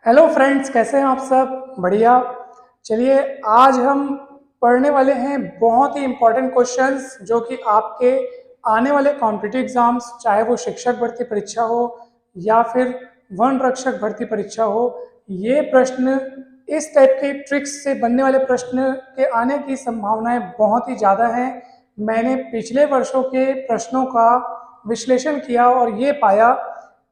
Hello friends, कैसे हैं आप सब? बढ़िया। चलिए, आज हम पढ़ने वाले हैं बहुत ही इम्पोर्टेंट क्वेश्चंस जो कि आपके आने वाले कॉम्पिटिटिव एग्जाम्स, चाहे वो शिक्षक भर्ती परीक्षा हो या फिर वन रक्षक भर्ती परीक्षा हो, ये प्रश्न इस टाइप के ट्रिक्स से बनने वाले प्रश्न के आने की संभावनाएं बहुत ही ज़्यादा हैं। मैंने पिछले वर्षों के प्रश्नों का विश्लेषण किया और ये पाया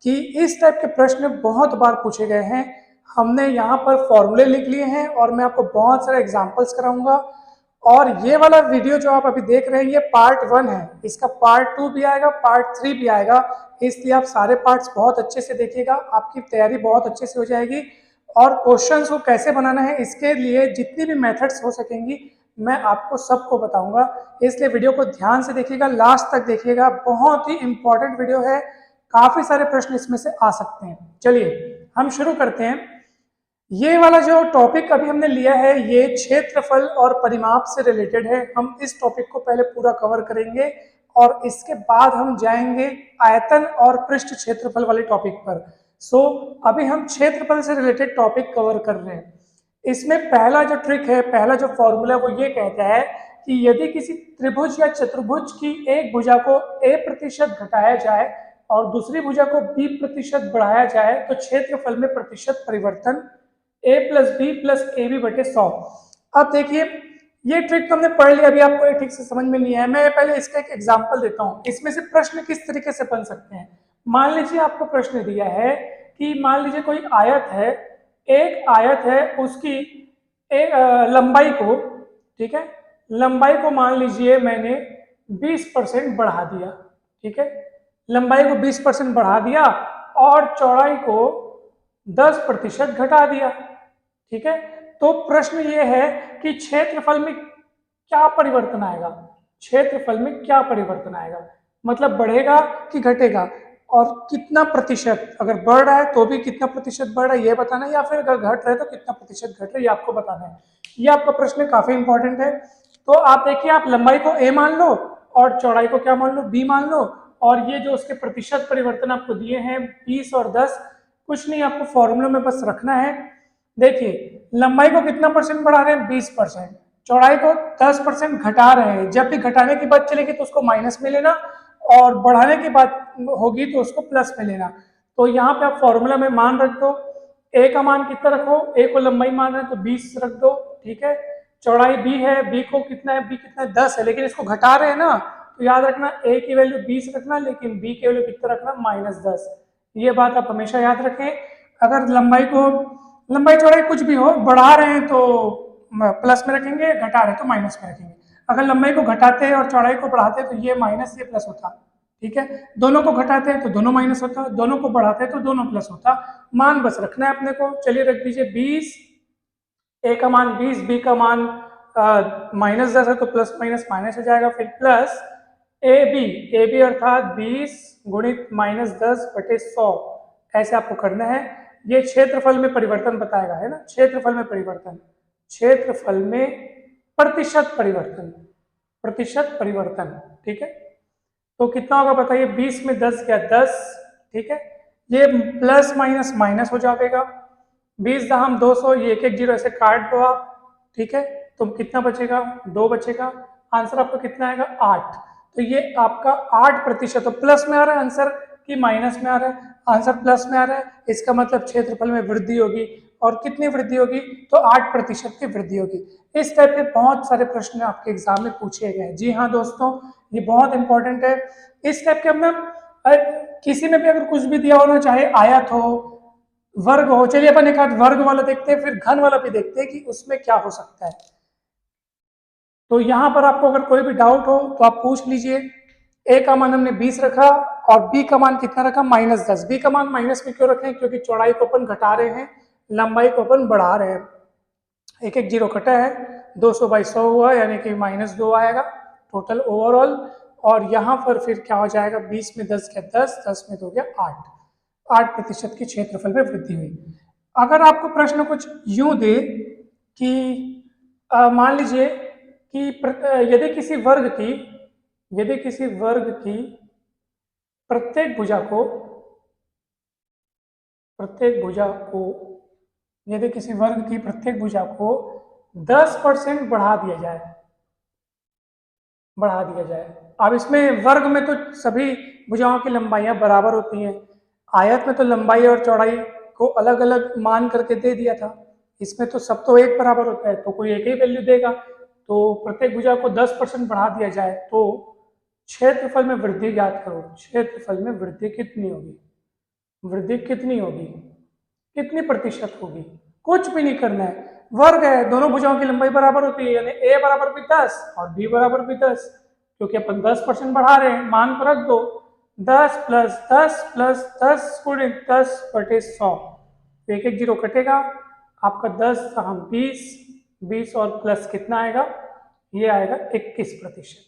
कि इस टाइप के प्रश्न बहुत बार पूछे गए हैं। हमने यहाँ पर फॉर्मूले लिख लिए हैं और मैं आपको बहुत सारे एग्जांपल्स कराऊंगा। और ये वाला वीडियो जो आप अभी देख रहे हैं ये पार्ट 1 है, इसका पार्ट 2 भी आएगा, पार्ट 3 भी आएगा। इसलिए आप सारे पार्ट्स बहुत अच्छे से देखिएगा, आपकी तैयारी बहुत अच्छे से हो जाएगी। और क्वेश्चंस को कैसे बनाना है इसके लिए जितनी भी मेथड्स हो सकेंगी मैं आपको सबको बताऊंगा। इसलिए वीडियो को ध्यान से देखिएगा, लास्ट तक देखिएगा, बहुत ही इंपॉर्टेंट वीडियो है। काफी सारे प्रश्न इसमें से आ सकते हैं। चलिए हम शुरू करते हैं। ये वाला जो टॉपिक अभी हमने लिया है ये क्षेत्रफल और परिमाप से रिलेटेड है। हम इस टॉपिक को पहले पूरा कवर करेंगे और इसके बाद हम जाएंगे आयतन और पृष्ठ क्षेत्रफल वाले टॉपिक पर। अभी हम क्षेत्रफल से रिलेटेड टॉपिक कवर कर रहे हैं। इसमें पहला जो ट्रिक है, पहला जो फॉर्मूला वो ये कहता है कि यदि किसी त्रिभुज या चतुर्भुज की एक भुजा को a% घटाया जाए और दूसरी भुजा को b% बढ़ाया जाए तो क्षेत्रफल में प्रतिशत परिवर्तन a+b+ab/100। अब देखिए, ये ट्रिक तो हमने पढ़ लिया, अभी आपको ये ठीक से समझ में नहीं है। मैं पहले इसका एक एग्जांपल देता हूँ, इसमें से प्रश्न किस तरीके से बन सकते हैं। मान लीजिए आपको प्रश्न दिया है कि मान लीजिए कोई आयत है, एक आयत है, उसकी एक लंबाई को, ठीक है, लंबाई को मान लीजिए मैंने 20% बढ़ा दिया, ठीक है, लंबाई को 20% बढ़ा दिया और चौड़ाई को 10% घटा दिया, ठीक है। तो प्रश्न ये है कि क्षेत्रफल में क्या परिवर्तन आएगा, क्षेत्रफल में क्या परिवर्तन आएगा, मतलब बढ़ेगा कि घटेगा, और कितना प्रतिशत, अगर बढ़ रहा है तो भी कितना प्रतिशत बढ़ रहा है ये बताना है, या फिर अगर घट रहा है तो कितना प्रतिशत घट रहा है ये आपको बताना है। ये आपका प्रश्न काफी इंपॉर्टेंट है। तो आप देखिए, आप लंबाई को a मान लो और चौड़ाई को क्या मान लो, b मान लो, और ये जो उसके प्रतिशत परिवर्तन आपको दिए हैं 20 और 10, कुछ नहीं, आपको फॉर्मूला में बस रखना है। देखिए, लंबाई को कितना परसेंट बढ़ा रहे हैं, 20%, चौड़ाई को 10% घटा रहे हैं। जब भी घटाने की बात चलेगी तो उसको माइनस में लेना और बढ़ाने की बात होगी तो उसको प्लस में लेना। तो यहाँ पे आप फॉर्मूला में मान रख दो, a का मान कितना रखो, a को लंबाई मान रहे हैं तो 20 रख दो, ठीक है। चौड़ाई b है, b को कितना है, b कितना है 10 है, लेकिन इसको घटा रहे हैं ना, तो याद रखना a की वैल्यू 20 रखना, लेकिन b की वैल्यू कितना रखना, -10। ये बात आप हमेशा याद रखें। अगर लंबाई चौड़ाई कुछ भी हो, बढ़ा रहे हैं तो प्लस में रखेंगे, घटा रहे हैं तो माइनस में रखेंगे। अगर लंबाई को घटाते हैं और चौड़ाई को बढ़ाते हैं तो ये माइनस, ये प्लस होता, ठीक है। दोनों को घटाते हैं तो दोनों माइनस होता, दोनों को बढ़ाते हैं तो दोनों प्लस होता। मान बस रखना है अपने को। चलिए रख दीजिए 20, a का मान 20, b का मान -10 है तो प्लस माइनस माइनस हो जाएगा, फिर प्लस ए बी अर्थात 20 गुणित -10/100। ऐसे आपको करना है। ये क्षेत्रफल में परिवर्तन बताएगा, है ना, क्षेत्रफल में परिवर्तन, क्षेत्रफल में प्रतिशत परिवर्तन, प्रतिशत परिवर्तन, ठीक है। तो कितना होगा बताइए, 20 में 10 गया 10, ठीक है, ये प्लस माइनस माइनस हो जाएगा, 20 दहम 200, ये एक एक जीरो ऐसे काट दो आप, ठीक है। तो कितना बचेगा, 2 बचेगा। आंसर आपका कितना आएगा, 8। तो ये आपका 8%, तो प्लस में आ रहा है आंसर कि माइनस में आ रहा है, आंसर प्लस में आ रहा है, इसका मतलब क्षेत्रफल में वृद्धि होगी। और कितनी वृद्धि होगी, तो 8% की वृद्धि होगी। इस टाइप के बहुत सारे प्रश्न आपके एग्जाम में पूछे गए हैं। जी हाँ दोस्तों, ये बहुत इंपॉर्टेंट है। इस टाइप के अपना किसी में भी अगर कुछ भी दिया हो ना, चाहे आयत हो, वर्ग हो, चलिए अपन एक आध वर्ग वाला देखते हैं, फिर घन वाला भी देखते हैं कि उसमें क्या हो सकता है। तो यहाँ पर आपको अगर कोई भी डाउट हो तो आप पूछ लीजिए। ए का मान हमने 20 रखा और बी का मान कितना रखा, -10। बी का मान माइनस में क्यों रखें, क्योंकि चौड़ाई को अपन घटा रहे हैं, लंबाई को अपन बढ़ा रहे हैं। एक एक जीरो कटा है, 200/100 हुआ, यानी कि -2 आएगा टोटल ओवरऑल। और यहाँ पर फिर क्या हो जाएगा, 20 में 10 गया 10, 10 में 2 गया 8% की क्षेत्रफल में वृद्धि हुई। अगर आपको प्रश्न कुछ यूं दे कि मान लीजिए कि यदि किसी वर्ग की प्रत्येक भुजा को यदि किसी वर्ग की प्रत्येक भुजा को 10% बढ़ा दिया जाए। अब इसमें वर्ग में तो सभी भुजाओं की लंबाइयां बराबर होती हैं, आयत में तो लंबाई और चौड़ाई को अलग अलग मान करके दे दिया था, इसमें तो सब तो एक बराबर होता है, तो कोई एक ही वैल्यू देगा। तो प्रत्येक भुजा को 10% बढ़ा दिया जाए तो क्षेत्रफल में वृद्धि ज्ञात करो। क्षेत्रफल में वृद्धि कितनी होगी, कितनी प्रतिशत होगी? कुछ भी नहीं करना है, वर्ग है, दोनों भुजाओं की लंबाई बराबर होती है, यानी a बराबर भी 10 और b बराबर भी 10, क्योंकि अपन 10% बढ़ा रहे हैं, मान को रख दो, 10 प्लस 10 प्लस 10 गुणे 10 बटे 100, एक एक जीरो कटेगा, आपका 10 हम 20 और प्लस कितना आएगा, ये आएगा 21%।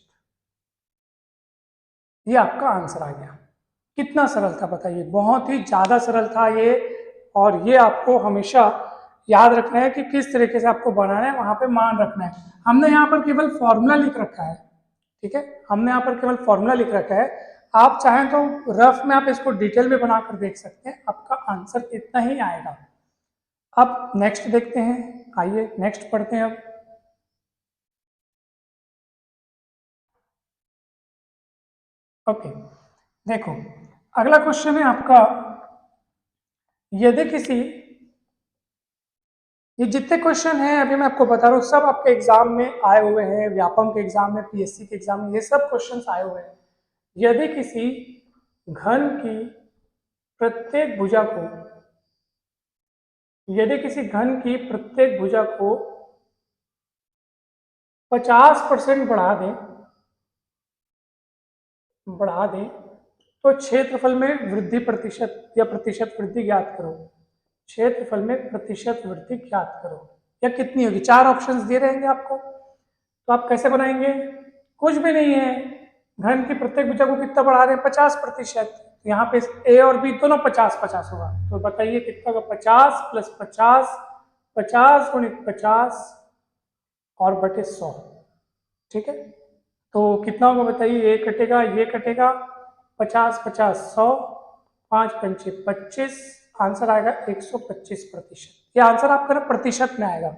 ये आपका आंसर आ गया। कितना सरल था बताइए, बहुत ही ज्यादा सरल था ये। और ये आपको हमेशा याद रखना है कि किस तरीके से आपको बनाना है, वहां पे मान रखना है। हमने यहाँ पर केवल फॉर्मूला लिख रखा है, ठीक है, हमने यहाँ पर केवल फॉर्मूला लिख रखा है। आप चाहें तो रफ में आप इसको डिटेल में बनाकर देख सकते हैं, आपका आंसर इतना ही आएगा। अब नेक्स्ट देखते हैं, आइए नेक्स्ट पढ़ते हैं। अब ओके, देखो अगला क्वेश्चन है आपका, यदि किसी, ये जितने क्वेश्चन हैं अभी मैं आपको बता रहा हूँ सब आपके एग्जाम में आए हुए हैं, व्यापम के एग्जाम में, पीएससी के एग्जाम में, ये सब क्वेश्चंस आए हुए हैं। यदि किसी घन की प्रत्येक भुजा को, यदि किसी घन की प्रत्येक भुजा को 50% बढ़ा दें तो क्षेत्रफल में वृद्धि प्रतिशत या प्रतिशत वृद्धि ज्ञात करो। क्षेत्रफल में प्रतिशत वृद्धि ज्ञात करो, या कितनी होगी? 4 ऑप्शंस दे रहेंगे आपको, तो आप कैसे बनाएंगे? कुछ भी नहीं है, घन की प्रत्येक भुजा को कितना बढ़ा रहे हैं? 50%। यहाँ पे ए और बी दोनों 50-50 होगा, तो बताइए कितना होगा? 50 प्लस 50, 50 गुणित 50 और बटे 100, ठीक है। तो कितना होगा बताइए? ये कटेगा, ये कटेगा, 50 50 100, 5 पंचे 25, आंसर आएगा 125%। ये आंसर आपका ना प्रतिशत में आएगा,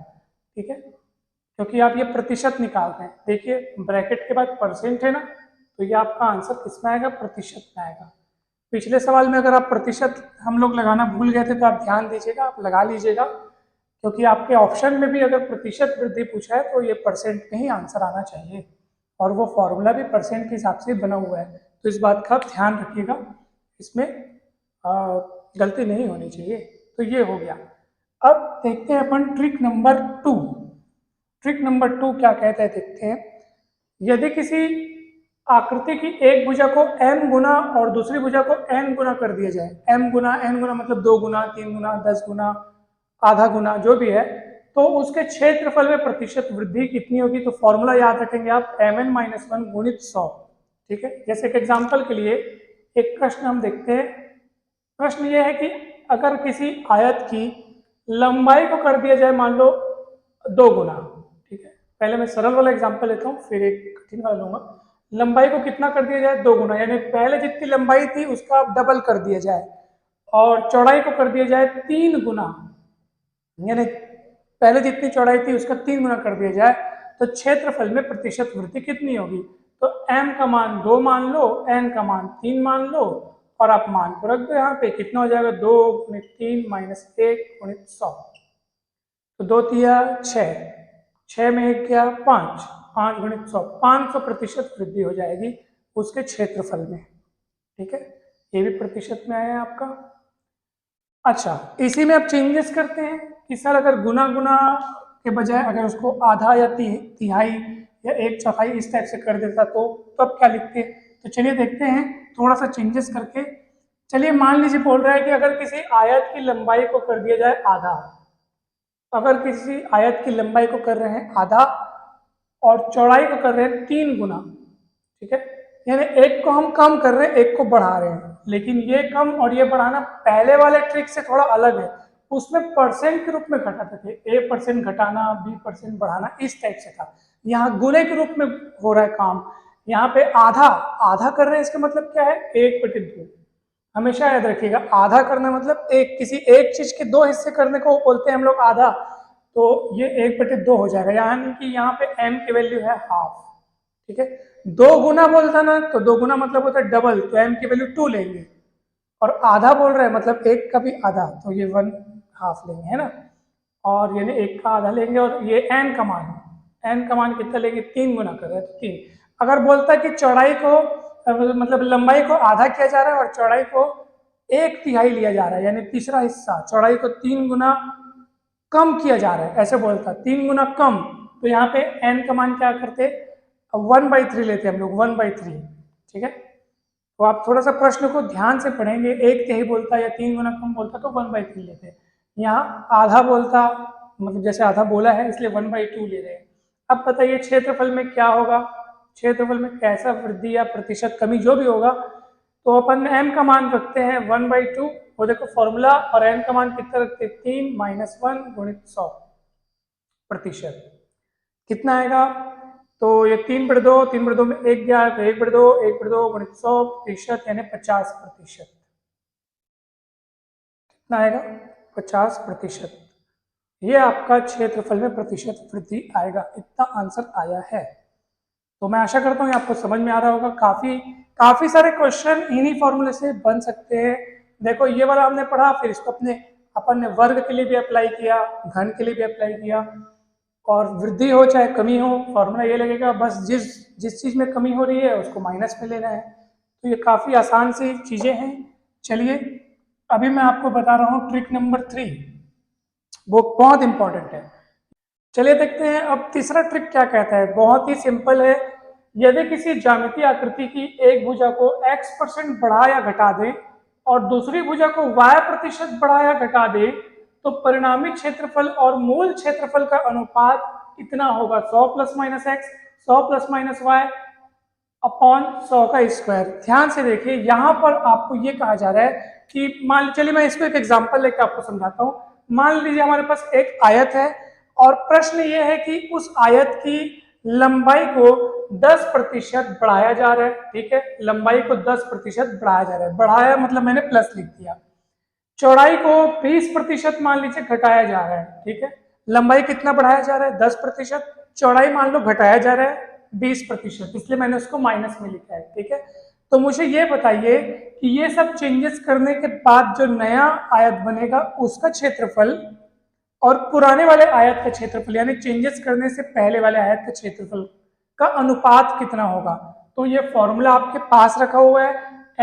ठीक है, क्योंकि आप ये प्रतिशत निकाल रहे हैं। देखिए ब्रैकेट के बाद परसेंट है ना, तो ये आपका आंसर किसमें आएगा? प्रतिशत में आएगा। पिछले सवाल में अगर आप प्रतिशत हम लोग लगाना भूल गए थे तो आप ध्यान दीजिएगा, आप लगा लीजिएगा, क्योंकि आपके ऑप्शन में भी अगर प्रतिशत वृद्धि पूछा है तो ये परसेंट में ही आंसर आना चाहिए, और वो फॉर्मूला भी परसेंट के हिसाब से बना हुआ है, तो इस बात का आप ध्यान रखिएगा, इसमें गलती नहीं होनी चाहिए। तो ये हो गया। अब देखते हैं अपन ट्रिक नंबर 2। ट्रिक नंबर 2 क्या कहता है देखते हैं। यदि किसी आकृति की एक भुजा को m गुना और दूसरी भुजा को n गुना कर दिया जाए, m गुना n गुना मतलब 2 गुना, 3 गुना, 10 गुना, आधा गुना, जो भी है, तो उसके क्षेत्रफल में प्रतिशत वृद्धि कितनी होगी? तो फॉर्मूला याद रखेंगे आप, mn-1 गुणित 100, ठीक है। जैसे एक एग्जांपल के लिए एक प्रश्न हम देखते हैं। प्रश्न ये है कि अगर किसी आयत की लंबाई को कर दिया जाए मान लो 2 गुना, ठीक है, पहले मैं सरल वाला एग्जांपल लेता हूँ फिर एक कठिन वाला लूंगा। लंबाई को कितना कर दिया जाए? 2 गुना, यानी पहले जितनी लंबाई थी उसका डबल कर दिया जाए, और चौड़ाई को कर दिया जाए 3 गुना, यानी पहले जितनी चौड़ाई थी उसका 3 गुना कर दिया जाए, तो क्षेत्रफल में प्रतिशत वृद्धि कितनी होगी? तो m का मान 2 मान लो, n का मान 3 मान लो, और आप मान को रख दो यहाँ पे, कितना हो जाएगा? 2 गुणित 3 माइनस 1 गुणित 100, तो 2 तिया 6, 6 में 1 गया 5, 5 गुणित 100, 500% वृद्धि हो जाएगी उसके क्षेत्रफल में, ठीक है। ये भी प्रतिशत में आया है आपका। अच्छा, इसी में आप चेंजेस करते हैं कि सर अगर गुना गुना के बजाय अगर उसको आधा या तिहाई या 1/4 इस टाइप से कर देता तो अब क्या लिखते? तो चलिए देखते हैं थोड़ा सा चेंजेस करके। चलिए मान लीजिए बोल रहा है कि अगर किसी आयत की लंबाई को कर दिया जाए आधा, अगर किसी आयत की लंबाई को कर रहे हैं आधा और चौड़ाई को कर रहे हैं 3 गुना, ठीक है, यानी एक को हम कम कर रहे हैं, एक को बढ़ा रहे हैं, लेकिन ये कम और ये बढ़ाना पहले वाले ट्रिक से थोड़ा अलग है। उसमें परसेंट के रूप में घटाते थे, a% घटाना, b% बढ़ाना, इस टाइप से था। यहाँ गुणे के रूप में हो रहा है काम, यहाँ पे आधा आधा कर रहे हैं, इसका मतलब क्या है? 1/2। हमेशा याद रखिएगा, आधा करना मतलब एक किसी एक चीज के दो हिस्से करने को बोलते हैं हम लोग आधा, तो ये 1/2 हो जाएगा, यानी कि यहाँ पे m की वैल्यू है हाफ, ठीक है। 2 गुना बोलता ना, तो 2 गुना मतलब होता है डबल, तो m की वैल्यू 2 लेंगे, और आधा बोल रहे हैं मतलब एक का भी आधा, तो ये 1/2 लेंगे, है ना। और यानी एक का आधा लेंगे, और ये n का मान कितना लेंगे, 3 गुना कर रहे हैं तो 3। अगर बोलता है कि चौड़ाई को मतलब लंबाई को आधा किया जा रहा है और चौड़ाई को 1/3 लिया जा रहा है, यानी तीसरा हिस्सा चौड़ाई को 3 गुना कम किया जा रहा है, ऐसे बोलता है 3 गुना कम, तो यहाँ पे n का मान क्या करते, 1/3 लेते हम लोग, 1/3, ठीक है। तो आप थोड़ा सा प्रश्न को ध्यान से पढ़ेंगे, 1/3 बोलता या 3 गुना कम बोलता तो 1/3 लेते, यहाँ आधा बोलता मतलब जैसे आधा बोला है इसलिए 1/2 ले रहे हैं। अब बताइए क्षेत्रफल में क्या होगा, क्षेत्रफल में कैसा वृद्धि या प्रतिशत कमी जो भी होगा, तो अपन m का मान रखते हैं 1/2, वो देखो फॉर्मूला, और n का मान कितना रखते हैं 3 - 1 गुणित 100%, कितना आएगा, तो ये 3/2 में 1 गया, तो 1/2 गुणित 100% यानी 50%, कितना आएगा 50%, ये आपका क्षेत्रफल में प्रतिशत वृद्धि आएगा, इतना आंसर आया है। तो मैं आशा करता हूँ आपको समझ में आ रहा होगा, काफी सारे क्वेश्चन इन्हीं फॉर्मूले से बन सकते हैं। देखो ये वाला हमने पढ़ा, फिर इसको अपन ने वर्ग के लिए भी अप्लाई किया, घन के लिए भी अप्लाई किया, और वृद्धि हो चाहे कमी हो फॉर्मूला ये लगेगा, बस जिस चीज में कमी हो रही है उसको माइनस में लेना है। तो ये काफी आसान सी चीजें हैं। चलिए अभी मैं आपको बता रहा हूँ ट्रिक नंबर 3, वो बहुत इंपॉर्टेंट है। चलिए देखते हैं अब तीसरा ट्रिक क्या कहता है, बहुत ही सिंपल है। यदि किसी ज्यामितीय आकृति की एक भुजा को x% बढ़ा या घटा दें और दूसरी भुजा को y% बढ़ा या घटा दें, तो परिणामी क्षेत्रफल और मूल क्षेत्रफल का अनुपात इतना होगा 100 ± x 100 ± y अपॉन 100 का स्क्वायर। ध्यान से देखिए, यहाँ पर आपको ये कहा जा रहा है कि मान चलिए मैं इसको एक एग्जांपल लेकर आपको समझाता हूँ। मान लीजिए हमारे पास एक आयत है और प्रश्न ये है कि उस आयत की लंबाई को 10% बढ़ाया जा रहा है, ठीक है, लंबाई को 10% बढ़ाया जा रहा है, बढ़ाया मतलब मैंने प्लस लिख दिया। चौड़ाई को 20% मान लीजिए घटाया जा रहा है, ठीक है, लंबाई कितना बढ़ाया जा रहा है 10%, चौड़ाई मान लो घटाया जा रहा है 20%, इसलिए मैंने उसको माइनस में लिखा है, ठीक है। तो मुझे ये बताइए कि ये सब चेंजेस करने के बाद जो नया आयत बनेगा उसका क्षेत्रफल और पुराने वाले आयत का क्षेत्रफल, यानी चेंजेस करने से पहले वाले आयत का क्षेत्रफल का अनुपात कितना होगा। तो ये फॉर्मूला आपके पास रखा हुआ है,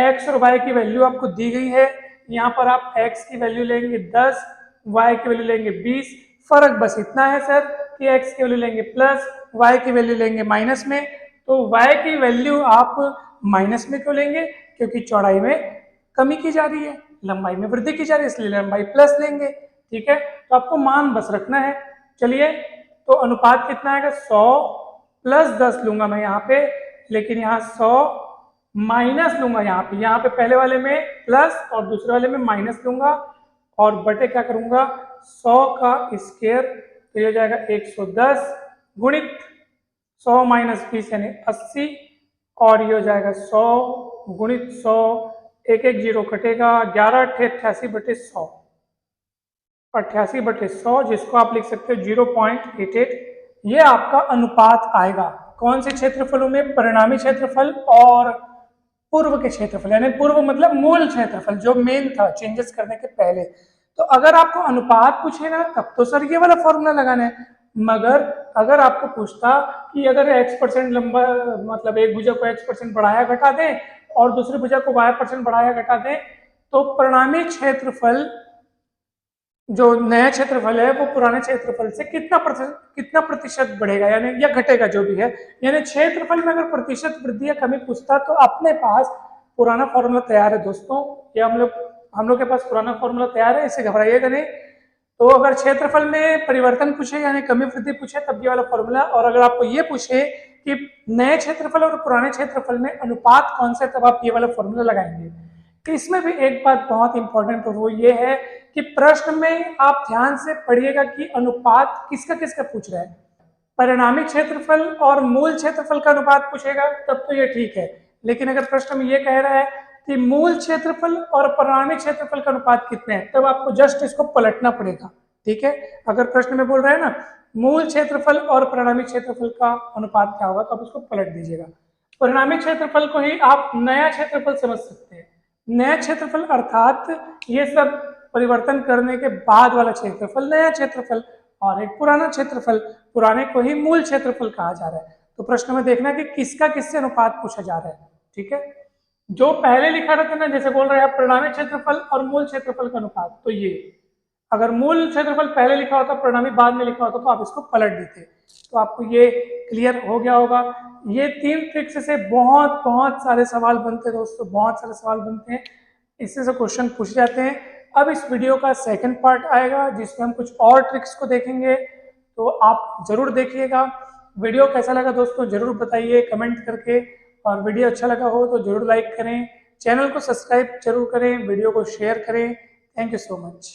x और y की वैल्यू आपको दी गई है, यहाँ पर आप x की वैल्यू लेंगे 10, y की वैल्यू लेंगे 20, फर्क बस इतना है सर कि x की वैल्यू लेंगे प्लस, y की वैल्यू लेंगे माइनस में। तो y की वैल्यू आप माइनस में क्यों लेंगे, क्योंकि चौड़ाई में कमी की जा रही है, लंबाई में वृद्धि की जा रही है, इसलिए लंबाई प्लस लेंगे, ठीक है। तो आपको मान बस रखना है। चलिए तो अनुपात कितना आएगा, 100 + 10 लूंगा मैं यहाँ पे, लेकिन यहाँ 100 माइनस लूंगा यहाँ पे पहले वाले में प्लस और दूसरे वाले में माइनस लूंगा, और बटे क्या करूंगा 100 का स्क्वायर, तो ये हो जाएगा 110 गुणित 100 - 20 यानी 80, और ये हो जाएगा 100 गुणित 100, एक एक जीरो कटेगा, 11 × 88/100, 88/100, जिसको आप लिख सकते हो 0.88। ये आपका अनुपात आएगा कौन से क्षेत्रफलों में, परिणामी क्षेत्रफल और पूर्व के क्षेत्रफल, यानी पूर्व मतलब मूल क्षेत्रफल जो मेन था चेंजेस करने के पहले। तो अगर आपको अनुपात पूछे ना तब तो सर ये वाला फॉर्मूला लगाना है, मगर अगर आपको पूछता कि अगर x% लंबा मतलब एक भुजा को x% बढ़ाया घटा दें और दूसरी भुजा को y% बढ़ाया घटा दें, तो परिणामी क्षेत्रफल जो नया क्षेत्रफल है वो पुराने क्षेत्रफल से कितना प्रतिशत बढ़ेगा यानी या घटेगा जो भी है, यानी क्षेत्रफल में अगर प्रतिशत वृद्धि या कमी पूछता तो अपने पास पुराना फॉर्मूला तैयार है दोस्तों। ये हम लोग के पास पुराना फॉर्मूला तैयार है, इससे घबराइएगा नहीं। तो अगर क्षेत्रफल में परिवर्तन पूछे यानी कमी वृद्धि पूछे तब ये वाला फॉर्मूला, और अगर आपको ये पूछे कि नए क्षेत्रफल और पुराने क्षेत्रफल में अनुपात कौन सा, तब आप ये वाला फॉर्मूला लगाएंगे। तो इसमें भी एक बात बहुत इंपॉर्टेंट, और वो ये है कि प्रश्न में आप ध्यान से पढ़िएगा कि अनुपात किसका किसका पूछ रहा है। परिणामी क्षेत्रफल और मूल क्षेत्रफल का अनुपात पूछेगा तब तो ये ठीक है, लेकिन अगर प्रश्न में ये कह रहा है कि मूल क्षेत्रफल और परिणामी क्षेत्रफल का अनुपात कितने हैं, तब आपको जस्ट इसको पलटना पड़ेगा। ठीक है, अगर प्रश्न में बोल रहा है ना मूल क्षेत्रफल और परिणामी क्षेत्रफल का अनुपात क्या होगा, तो आप इसको पलट दीजिएगा। परिणामी क्षेत्रफल को ही आप नया क्षेत्रफल समझ सकते हैं। नया क्षेत्रफल अर्थात ये सब परिवर्तन करने के बाद वाला क्षेत्रफल नया क्षेत्रफल, और एक पुराना क्षेत्रफल, पुराने को ही मूल क्षेत्रफल कहा जा रहा है। तो प्रश्न में देखना कि किसका किससे अनुपात पूछा जा रहा है। ठीक है, जो पहले लिखा रहता है ना, जैसे बोल रहे हैं आप परिणामी क्षेत्रफल और मूल क्षेत्रफल का अनुपात, तो ये अगर मूल क्षेत्रफल पहले लिखा होता परिणामी बाद में लिखा होता तो आप इसको पलट देते। तो आपको ये क्लियर हो गया होगा। ये 3 ट्रिक्स से बहुत बहुत सारे सवाल बनते हैं दोस्तों, बहुत सारे सवाल बनते हैं, इससे से क्वेश्चन पूछ जाते हैं। अब इस वीडियो का सेकंड पार्ट आएगा जिसमें हम कुछ और ट्रिक्स को देखेंगे, तो आप जरूर देखिएगा। वीडियो कैसा लगा दोस्तों जरूर बताइए कमेंट करके, और वीडियो अच्छा लगा हो तो जरूर लाइक करें, चैनल को सब्सक्राइब जरूर करें, वीडियो को शेयर करें। Thank you so much.